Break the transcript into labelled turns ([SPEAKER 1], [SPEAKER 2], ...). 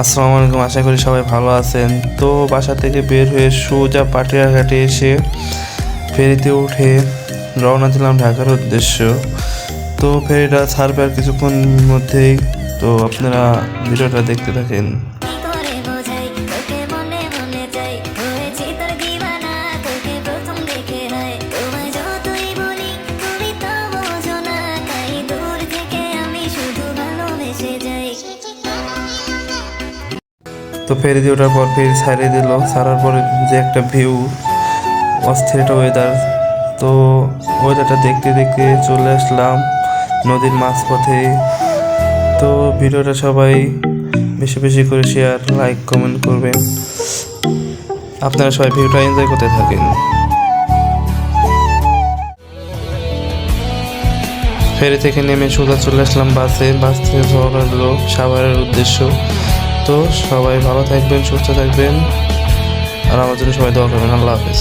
[SPEAKER 1] আসসালামু আলাইকুম, আশা করি সবাই ভালো আছেন। তো বাসা থেকে বের হয়ে সোজা পাটিয়া ঘাটে এসে ফেরিতে উঠে রওনা দিলাম ঢাকার উদ্দেশ্য। তো ফেরিটা ছাড়বে আর কিছুক্ষণ মধ্যেই, তো আপনারা ভিডিওটা দেখতে থাকেন। তো ফেরি দিয়ে ওঠার পর ফেরি ছাড়িয়ে দিল, ছাড়ার পরে যে একটা ভিউ, অস্থির একটা ওয়েদার। তো ওয়েদারটা দেখতে দেখতে চলে আসলাম নদীর মাঝপথে। তো ভিডিওটা সবাই বেশি বেশি করে শেয়ার, লাইক, কমেন্ট করবেন। আপনারা সবাই ভিডিওটা এনজয় করতে থাকেন। ফেরি থেকে নেমে সোজা চলে আসলাম বাসে। বাস থেকে রওনা হলো সাভারের উদ্দেশ্য। তো সবাই ভালো থাকবেন, সুস্থ থাকবেন, আর আমার জন্য সবাই দোয়া করবেন। আল্লাহ হাফেজ।